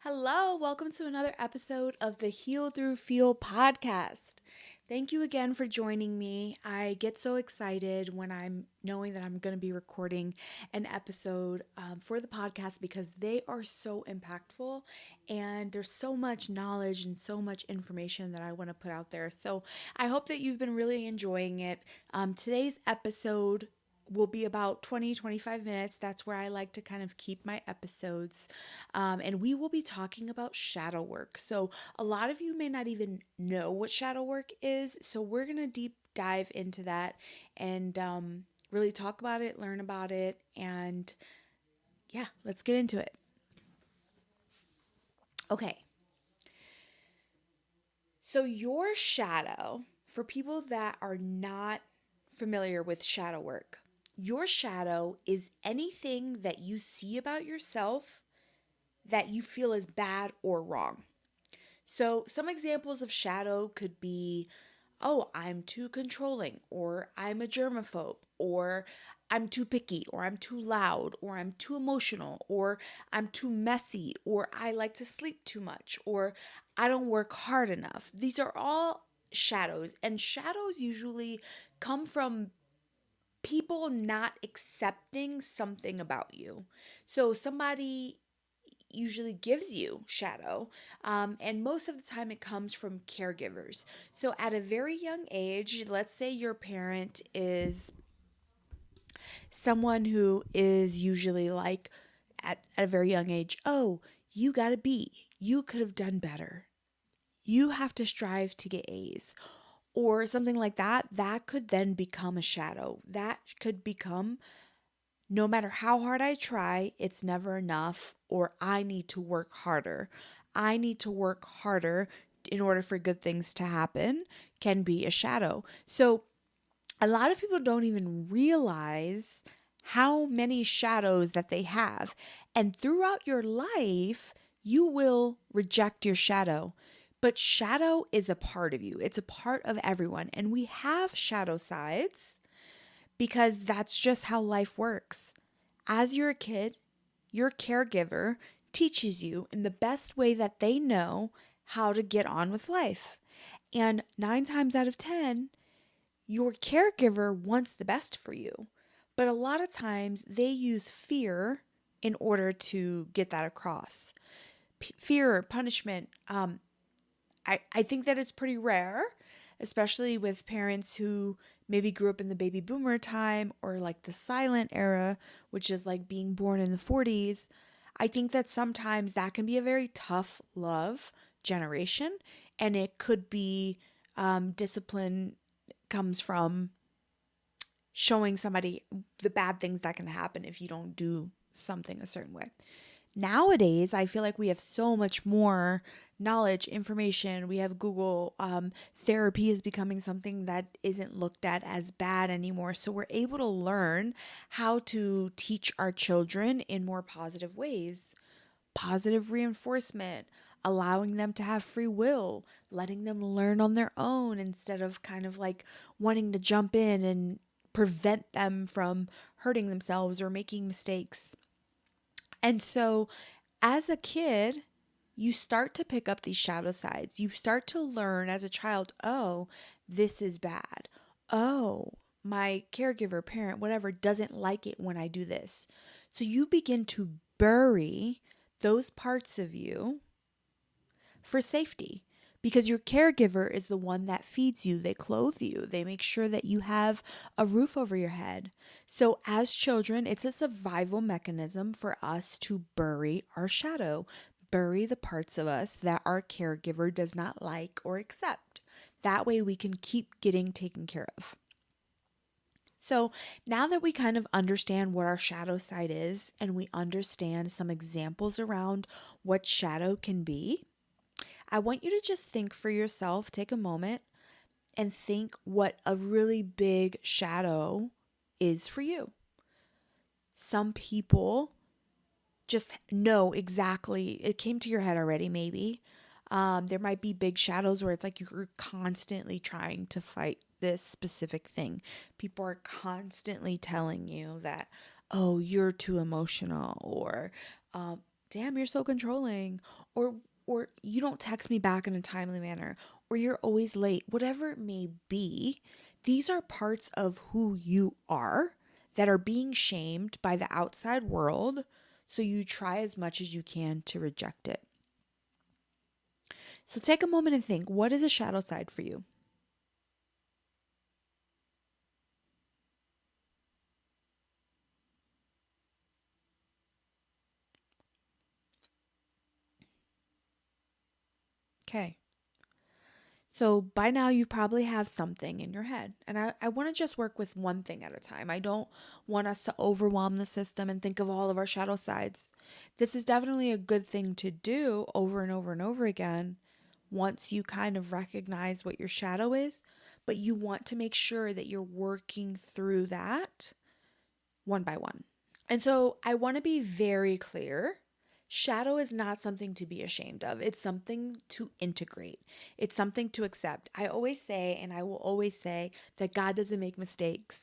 Hello, welcome to another episode of the Heal Through Feel podcast. Thank you again for joining me. I get so excited when I'm knowing that I'm going to be recording an episode for the podcast because they are so impactful and there's so much knowledge and so much information that I want to put out there. So I hope that you've been really enjoying it. Today's episode will be about 25 minutes. That's where I like to kind of keep my episodes. And we will be talking about shadow work. So, a lot of you may not even know what shadow work is. So, we're going to deep dive into that and really talk about it, learn about it, and yeah, let's get into it. Okay. So, your shadow, for people that are not familiar with shadow work, your shadow is anything that you see about yourself that you feel is bad or wrong. So, some examples of shadow could be, oh, I'm too controlling, or I'm a germaphobe, or I'm too picky, or I'm too loud, or I'm too emotional, or I'm too messy, or I like to sleep too much, or I don't work hard enough. These are all shadows, and shadows usually come from people not accepting something about you. So, somebody usually gives you shadow. And most of the time, it comes from caregivers. So, at a very young age, let's say your parent is someone who is usually like at a very young age, oh, you got a B. You could have done better. You have to strive to get A's. Or something like that, that could then become a shadow. That could become no matter how hard I try, it's never enough, or I need to work harder. I need to work harder in order for good things to happen, can be a shadow. So, a lot of people don't even realize how many shadows that they have. And throughout your life, you will reject your shadow. But shadow is a part of you, it's a part of everyone. And we have shadow sides because that's just how life works. As you're a kid, your caregiver teaches you in the best way that they know how to get on with life. And 9 times out of 10, your caregiver wants the best for you. But a lot of times they use fear in order to get that across. Fear, punishment. I think that it's pretty rare, especially with parents who maybe grew up in the baby boomer time or like the silent era, which is like being born in the 40s. I think that sometimes that can be a very tough love generation, and it could be discipline comes from showing somebody the bad things that can happen if you don't do something a certain way. Nowadays, I feel like we have so much more knowledge, information. We have Google. Therapy is becoming something that isn't looked at as bad anymore. So we're able to learn how to teach our children in more positive ways. Positive reinforcement, allowing them to have free will, letting them learn on their own instead of kind of like wanting to jump in and prevent them from hurting themselves or making mistakes. And so, as a kid, you start to pick up these shadow sides. You start to learn as a child, oh, this is bad. Oh, my caregiver, parent, whatever, doesn't like it when I do this. So you begin to bury those parts of you for safety because your caregiver is the one that feeds you, they clothe you, they make sure that you have a roof over your head. So, as children, it's a survival mechanism for us to bury our shadow, bury the parts of us that our caregiver does not like or accept. That way, we can keep getting taken care of. So, now that we kind of understand what our shadow side is and we understand some examples around what shadow can be, I want you to just think for yourself, take a moment and think what a really big shadow is for you. Some people just know exactly, it came to your head already, maybe. There might be big shadows where it's like you're constantly trying to fight this specific thing. People are constantly telling you that, oh, you're too emotional, or damn, you're so controlling, or you don't text me back in a timely manner, or you're always late, whatever it may be, these are parts of who you are that are being shamed by the outside world. So you try as much as you can to reject it. So take a moment and think, what is a shadow side for you? Okay. So by now you probably have something in your head. And I want to just work with one thing at a time. I don't want us to overwhelm the system and think of all of our shadow sides. This is definitely a good thing to do over and over and over again once you kind of recognize what your shadow is, but you want to make sure that you're working through that one by one. And so I want to be very clear. Shadow is not something to be ashamed of. It's something to integrate. It's something to accept. I always say, and I will always say, that God doesn't make mistakes.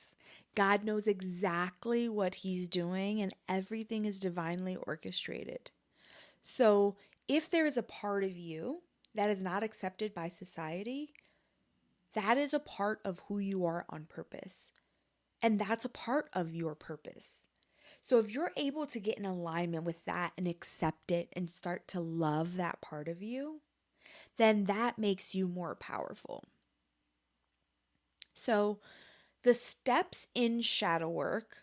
God knows exactly what he's doing, and everything is divinely orchestrated. So if there is a part of you that is not accepted by society, that is a part of who you are on purpose. And that's a part of your purpose. So if you're able to get in alignment with that and accept it and start to love that part of you, then that makes you more powerful. So the steps in shadow work,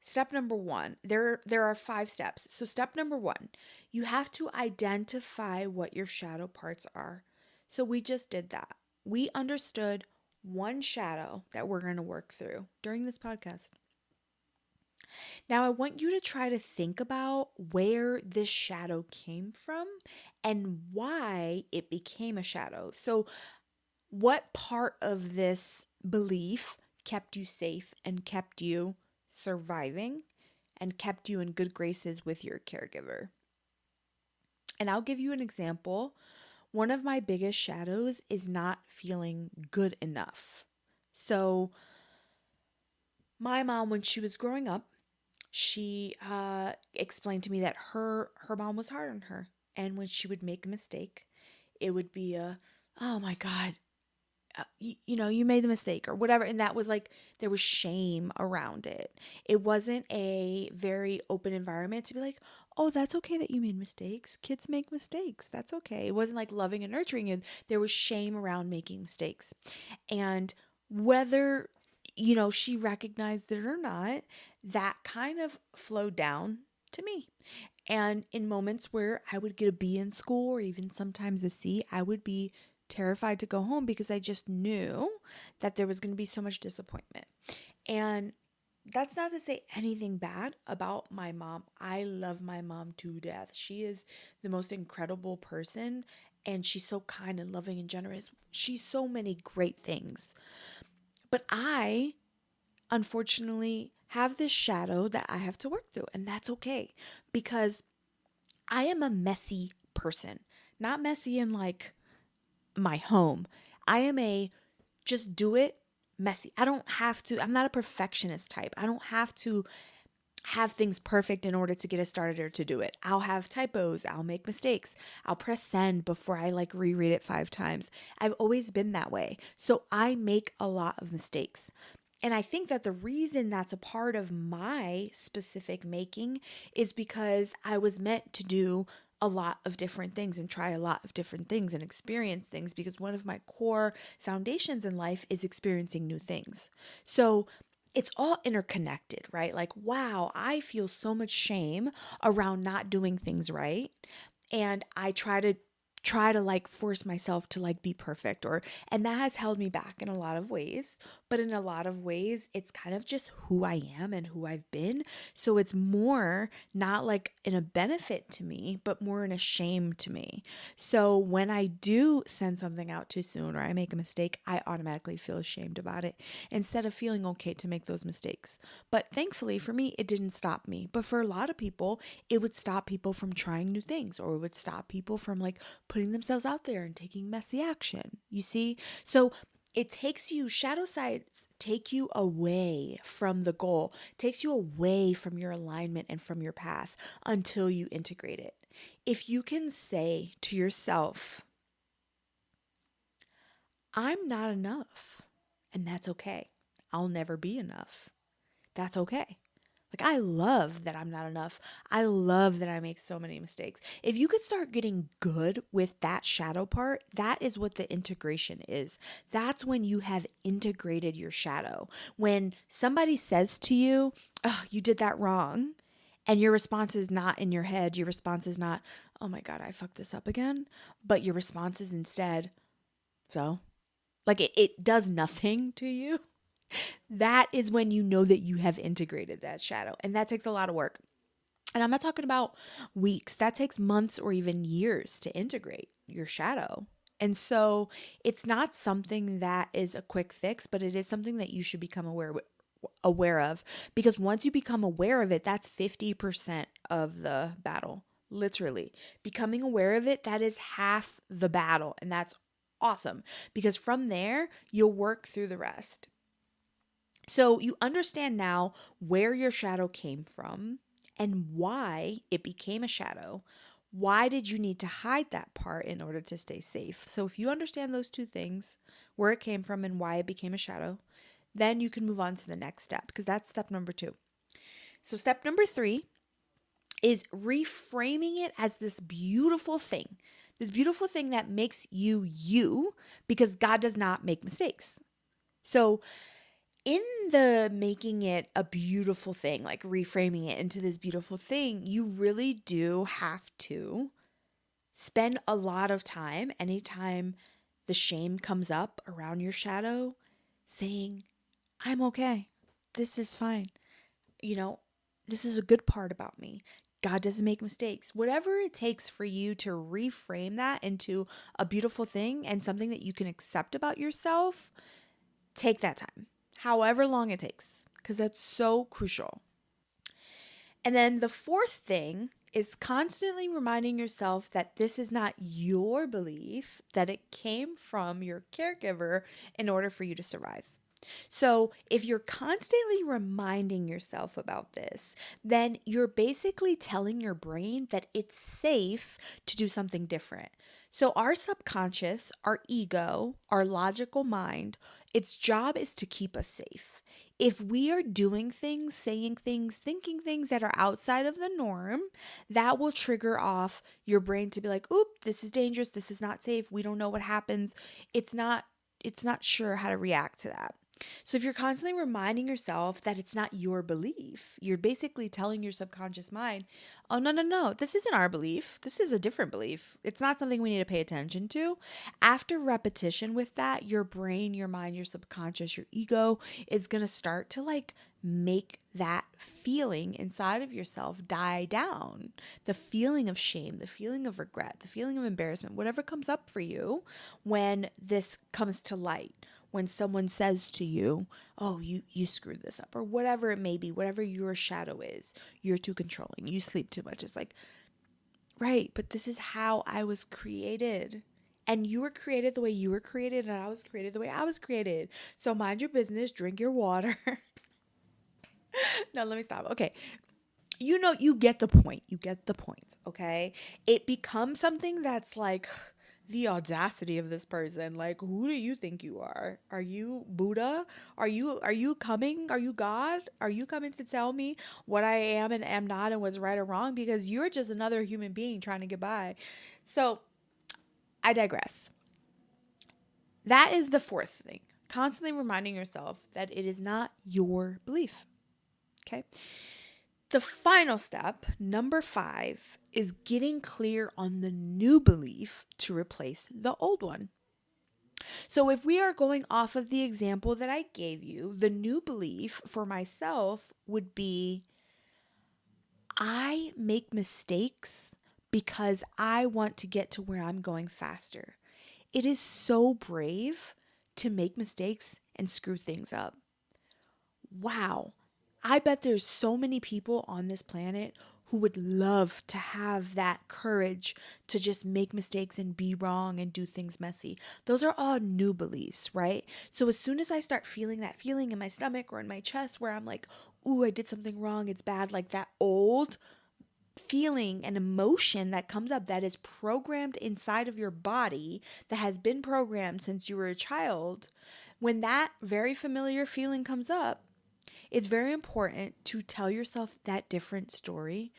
step number 1, there are 5 steps. So step number 1, you have to identify what your shadow parts are. So we just did that. We understood one shadow that we're going to work through during this podcast. Now, I want you to try to think about where this shadow came from and why it became a shadow. So, what part of this belief kept you safe and kept you surviving and kept you in good graces with your caregiver? And I'll give you an example. One of my biggest shadows is not feeling good enough. So, my mom, when she was growing up, she explained to me that her mom was hard on her, and when she would make a mistake, it would be oh my god, you made the mistake or whatever, and that was like there was shame around it. It wasn't a very open environment to be like, oh, that's okay that you made mistakes, kids make mistakes, that's okay. It wasn't like loving and nurturing, and there was shame around making mistakes. And whether she recognized it or not, that kind of flowed down to me. And in moments where I would get a B in school or even sometimes a C, I would be terrified to go home because I just knew that there was going to be so much disappointment. And that's not to say anything bad about my mom. I love my mom to death. She is the most incredible person, and she's so kind and loving and generous. She's so many great things. But I, unfortunately, have this shadow that I have to work through, and that's okay because I am a messy person. Not messy in like my home. I am a just do it messy. I don't have to, I'm not a perfectionist type. I don't have to have things perfect in order to get us started or to do it. I'll have typos, I'll make mistakes. I'll press send before I like reread it 5 times. I've always been that way. So I make a lot of mistakes. And I think that the reason that's a part of my specific making is because I was meant to do a lot of different things and try a lot of different things and experience things, because one of my core foundations in life is experiencing new things. So it's all interconnected, right? Like, wow, I feel so much shame around not doing things right. And I try to like force myself to like be perfect, or and that has held me back in a lot of ways, but in a lot of ways it's kind of just who I am and who I've been. So it's more not like in a benefit to me, but more in a shame to me. So when I do send something out too soon or I make a mistake, I automatically feel ashamed about it instead of feeling okay to make those mistakes. But thankfully for me, it didn't stop me. But for a lot of people, it would stop people from trying new things, or it would stop people from like putting themselves out there and taking messy action. You see? So shadow sides take you away from the goal, takes you away from your alignment and from your path until you integrate it. If you can say to yourself, I'm not enough, and that's okay. I'll never be enough. That's okay. Like, I love that I'm not enough. I love that I make so many mistakes. If you could start getting good with that shadow part, that is what the integration is. That's when you have integrated your shadow. When somebody says to you, oh, you did that wrong, and your response is not in your head, your response is not, oh my God, I fucked this up again. But your response is instead, so? Like it does nothing to you. That is when you know that you have integrated that shadow. And that takes a lot of work. And I'm not talking about weeks, that takes months or even years to integrate your shadow. And so it's not something that is a quick fix, but it is something that you should become aware of. Because once you become aware of it, that's 50% of the battle. Literally. Becoming aware of it, that is half the battle. And that's awesome. Because from there, you'll work through the rest. So you understand now where your shadow came from and why it became a shadow. Why did you need to hide that part in order to stay safe? So if you understand those two things, where it came from and why it became a shadow, then you can move on to the next step, because that's step number 2. So step number 3 is reframing it as this beautiful thing that makes you you, because God does not make mistakes. So in the making it a beautiful thing, like reframing it into this beautiful thing, you really do have to spend a lot of time anytime the shame comes up around your shadow, saying, I'm okay. This is fine. You know, this is a good part about me. God doesn't make mistakes. Whatever it takes for you to reframe that into a beautiful thing and something that you can accept about yourself, take that time, however long it takes, because that's so crucial. And then the fourth thing is constantly reminding yourself that this is not your belief, that it came from your caregiver in order for you to survive. So if you're constantly reminding yourself about this, then you're basically telling your brain that it's safe to do something different. So our subconscious, our ego, our logical mind, its job is to keep us safe. If we are doing things, saying things, thinking things that are outside of the norm, that will trigger off your brain to be like, oop, this is dangerous, this is not safe, we don't know what happens. It's not sure how to react to that. So if you're constantly reminding yourself that it's not your belief, you're basically telling your subconscious mind, oh, no, no, no, this isn't our belief. This is a different belief. It's not something we need to pay attention to. After repetition with that, your brain, your mind, your subconscious, your ego is going to start to like make that feeling inside of yourself die down. The feeling of shame, the feeling of regret, the feeling of embarrassment, whatever comes up for you when this comes to light. When someone says to you, oh, you screwed this up, or whatever it may be, whatever your shadow is, you're too controlling, you sleep too much. It's like, right, but this is how I was created. And you were created the way you were created, and I was created the way I was created. So mind your business, drink your water. No, let me stop. Okay. You get the point. You get the point, okay? It becomes something that's like, the audacity of this person. Like, who do you think you are? Are you Buddha? Are you coming? Are you God? Are you coming to tell me what I am and am not and what's right or wrong? Because you're just another human being trying to get by. So I digress. That is the fourth thing. Constantly reminding yourself that it is not your belief. Okay. The final step, number 5, is getting clear on the new belief to replace the old one. So if we are going off of the example that I gave you, the new belief for myself would be, I make mistakes because I want to get to where I'm going faster. It is so brave to make mistakes and screw things up. Wow. I bet there's so many people on this planet who would love to have that courage to just make mistakes and be wrong and do things messy. Those are all new beliefs, right? So as soon as I start feeling that feeling in my stomach or in my chest where I'm like, ooh, I did something wrong, it's bad, like that old feeling and emotion that comes up that is programmed inside of your body, that has been programmed since you were a child, when that very familiar feeling comes up, it's very important to tell yourself that different story,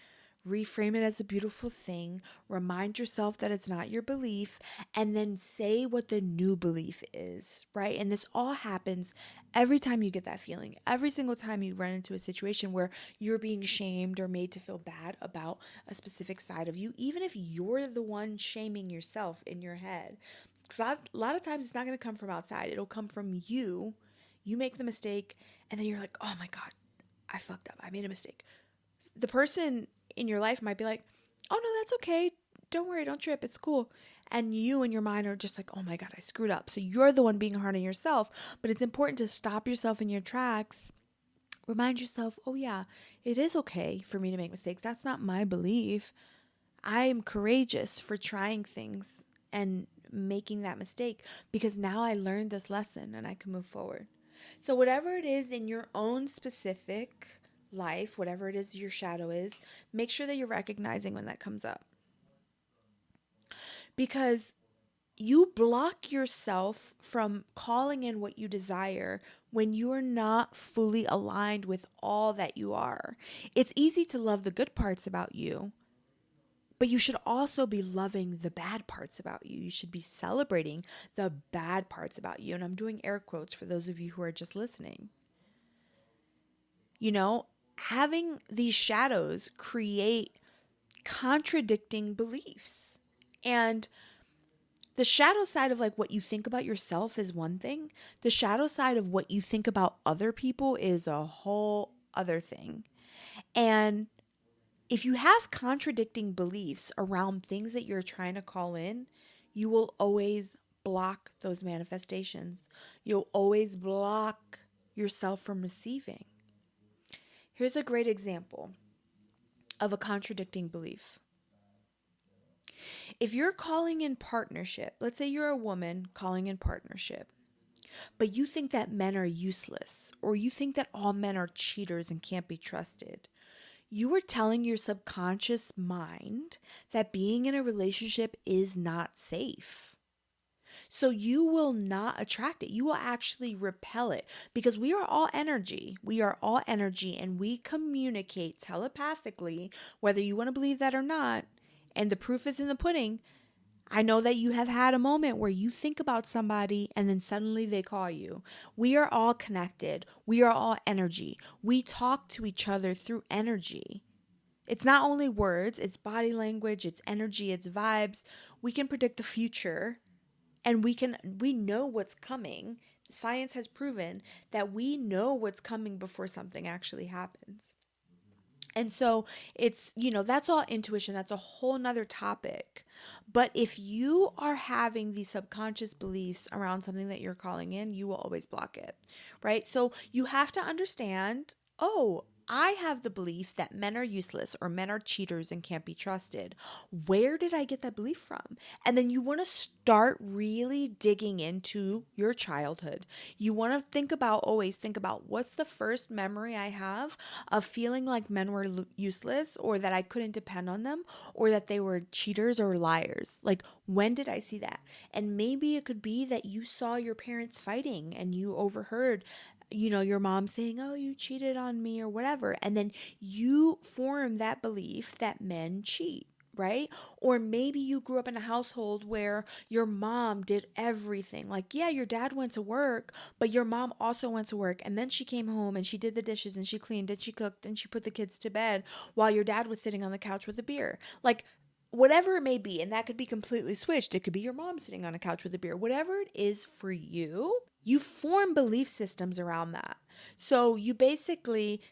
reframe it as a beautiful thing, remind yourself that it's not your belief, and then say what the new belief is, right? And this all happens every time you get that feeling, every single time you run into a situation where you're being shamed or made to feel bad about a specific side of you, even if you're the one shaming yourself in your head. Because a lot of times it's not going to come from outside, it'll come from you. You make the mistake, and then you're like, oh my God, I fucked up. I made a mistake. The person in your life might be like, oh no, that's okay. Don't worry, don't trip. It's cool. And you and your mind are just like, oh my God, I screwed up. So you're the one being hard on yourself. But it's important to stop yourself in your tracks. Remind yourself, oh yeah, it is okay for me to make mistakes. That's not my belief. I am courageous for trying things and making that mistake because now I learned this lesson and I can move forward. So, whatever it is in your own specific life, whatever it is your shadow is, make sure that you're recognizing when that comes up. Because you block yourself from calling in what you desire when you are not fully aligned with all that you are. It's easy to love the good parts about you, but you should also be loving the bad parts about you. You should be celebrating the bad parts about you. And I'm doing air quotes for those of you who are just listening. You know, having these shadows create contradicting beliefs. And the shadow side of like what you think about yourself is one thing. The shadow side of what you think about other people is a whole other thing. And if you have contradicting beliefs around things that you're trying to call in, you will always block those manifestations. You'll always block yourself from receiving. Here's a great example of a contradicting belief. If you're calling in partnership, let's say you're a woman calling in partnership, but you think that men are useless, or you think that all men are cheaters and can't be trusted, you are telling your subconscious mind that being in a relationship is not safe. So you will not attract it. You will actually repel it because we are all energy. We are all energy and we communicate telepathically, whether you want to believe that or not. And the proof is in the pudding. I know that you have had a moment where you think about somebody and then suddenly they call you. We are all connected. We are all energy. We talk to each other through energy. It's not only words, it's body language, it's energy, it's vibes. We can predict the future and we know what's coming. Science has proven that we know what's coming before something actually happens. And so it's, that's all intuition. That's a whole nother topic. But if you are having these subconscious beliefs around something that you're calling in, you will always block it, right? So you have to understand, oh, I have the belief that men are useless or men are cheaters and can't be trusted. Where did I get that belief from? And then you want to start really digging into your childhood. You want to always think about what's the first memory I have of feeling like men were useless or that I couldn't depend on them or that they were cheaters or liars. Like, when did I see that? And maybe it could be that you saw your parents fighting and you overheard your mom saying, oh, you cheated on me or whatever. And then you form that belief that men cheat, right? Or maybe you grew up in a household where your mom did everything. Like, yeah, your dad went to work, but your mom also went to work. And then she came home and she did the dishes and she cleaned and she cooked and she put the kids to bed while your dad was sitting on the couch with a beer. Like, whatever it may be, and that could be completely switched. It could be your mom sitting on a couch with a beer. Whatever it is for you, you form belief systems around that. So you basically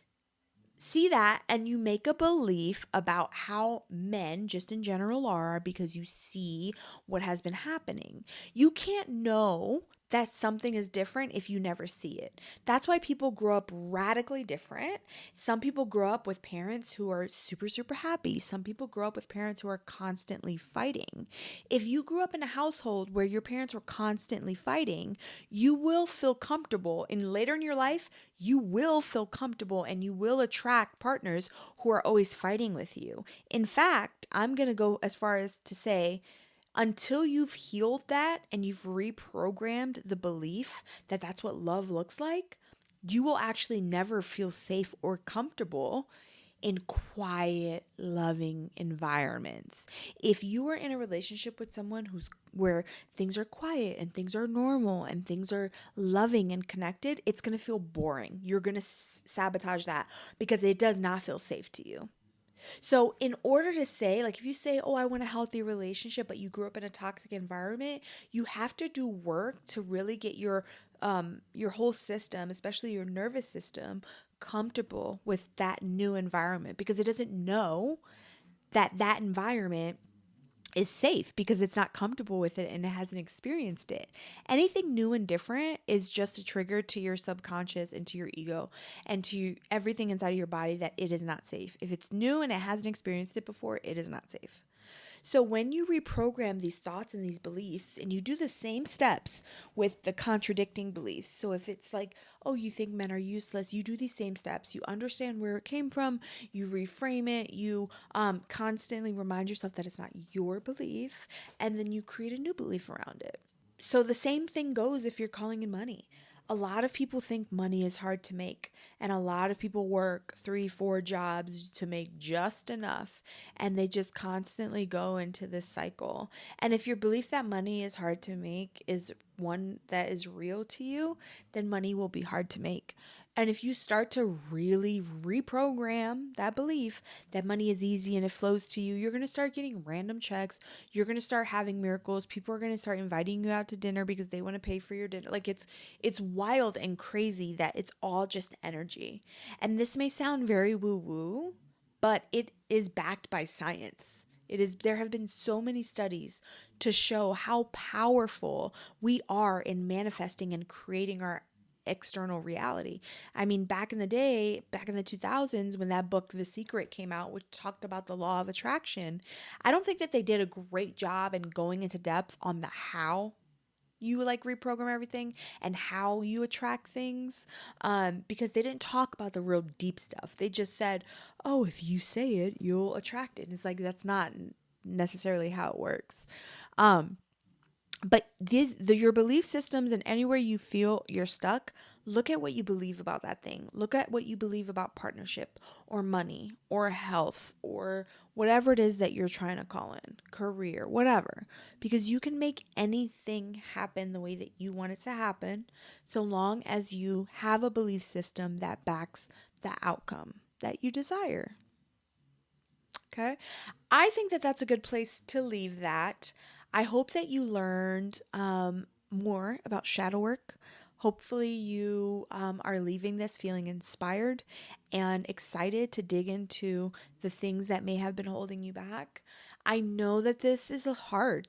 see that and you make a belief about how men just in general are because you see what has been happening. You can't know that something is different if you never see it. That's why people grow up radically different. Some people grow up with parents who are super, super happy. Some people grow up with parents who are constantly fighting. If you grew up in a household where your parents were constantly fighting, you will feel comfortable. And later in your life, you will feel comfortable and you will attract partners who are always fighting with you. In fact, I'm going to go as far as to say, until you've healed that and you've reprogrammed the belief that that's what love looks like, you will actually never feel safe or comfortable in quiet, loving environments. If you are in a relationship with someone where things are quiet and things are normal and things are loving and connected, it's going to feel boring. You're going to sabotage that because it does not feel safe to you. So, in order to say, like, if you say, oh, I want a healthy relationship, but you grew up in a toxic environment, you have to do work to really get your whole system, especially your nervous system, comfortable with that new environment because it doesn't know that that environment is safe because it's not comfortable with it and it hasn't experienced it. Anything new and different is just a trigger to your subconscious and to your ego and to everything inside of your body that it is not safe. If it's new and it hasn't experienced it before, it is not safe. So when you reprogram these thoughts and these beliefs and you do the same steps with the contradicting beliefs. So if it's like, oh, you think men are useless, you do these same steps. You understand where it came from. You reframe it. You constantly remind yourself that it's not your belief. And then you create a new belief around it. So the same thing goes if you're calling in money. A lot of people think money is hard to make, and a lot of people work 3, 4 jobs to make just enough, and they just constantly go into this cycle. And if your belief that money is hard to make is one that is real to you, then money will be hard to make. And if you start to really reprogram that belief that money is easy and it flows to you, you're going to start getting random checks. You're going to start having miracles. People are going to start inviting you out to dinner because they want to pay for your dinner. Like it's wild and crazy that it's all just energy. And this may sound very woo-woo, but it is backed by science. There have been so many studies to show how powerful we are in manifesting and creating our external reality. I mean, back in the day, back in the 2000s, when that book, The Secret, came out, which talked about the law of attraction, I don't think that they did a great job in going into depth on the how you like reprogram everything and how you attract things, because they didn't talk about the real deep stuff. They just said, oh, if you say it, you'll attract it. And it's like, that's not necessarily how it works. But your belief systems, and anywhere you feel you're stuck, look at what you believe about that thing. Look at what you believe about partnership or money or health or whatever it is that you're trying to call in, career, whatever. Because you can make anything happen the way that you want it to happen, so long as you have a belief system that backs the outcome that you desire. Okay. I think that that's a good place to leave that. I hope that you learned more about shadow work. Hopefully, you are leaving this feeling inspired and excited to dig into the things that may have been holding you back. I know that this is hard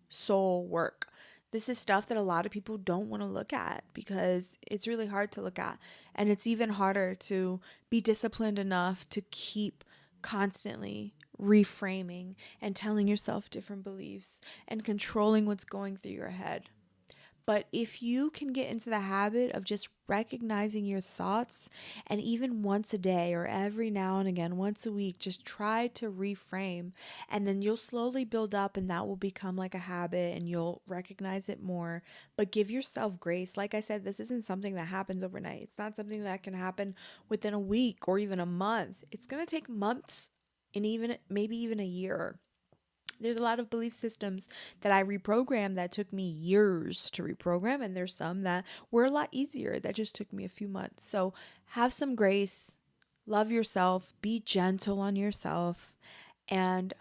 soul work. This is stuff that a lot of people don't want to look at because it's really hard to look at. And it's even harder to be disciplined enough to keep constantly reframing and telling yourself different beliefs and controlling what's going through your head. But if you can get into the habit of just recognizing your thoughts, and even once a day or every now and again, once a week, just try to reframe, and then you'll slowly build up and that will become like a habit and you'll recognize it more. But give yourself grace. Like I said, this isn't something that happens overnight. It's not something that can happen within a week or even a month. It's going to take months and even maybe even a year. There's a lot of belief systems that I reprogrammed that took me years to reprogram, and there's some that were a lot easier that just took me a few months. So have some grace, love yourself, be gentle on yourself, and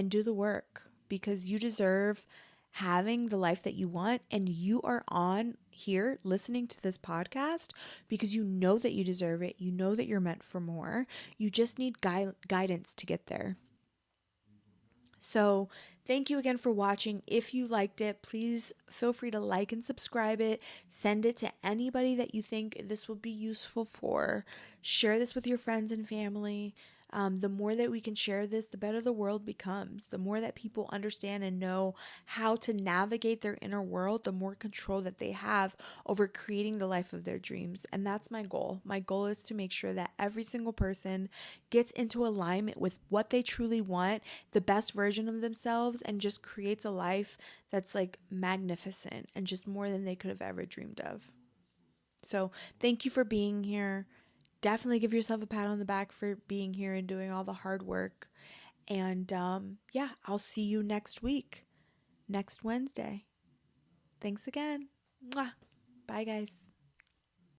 do the work, because you deserve having the life that you want, and you are on here listening to this podcast because you know that you deserve it. You know that you're meant for more. You just need guidance to get there. So, thank you again for watching. If you liked it, please feel free to like and subscribe it. Send it to anybody that you think this will be useful for. Share this with your friends and family. The more that we can share this, the better the world becomes. The more that people understand and know how to navigate their inner world, the more control that they have over creating the life of their dreams. And that's my goal. My goal is to make sure that every single person gets into alignment with what they truly want, the best version of themselves, and just creates a life that's like magnificent and just more than they could have ever dreamed of. So, thank you for being here. Definitely give yourself a pat on the back for being here and doing all the hard work. And yeah, I'll see you next week, next Wednesday. Thanks again. Mwah. Bye, guys.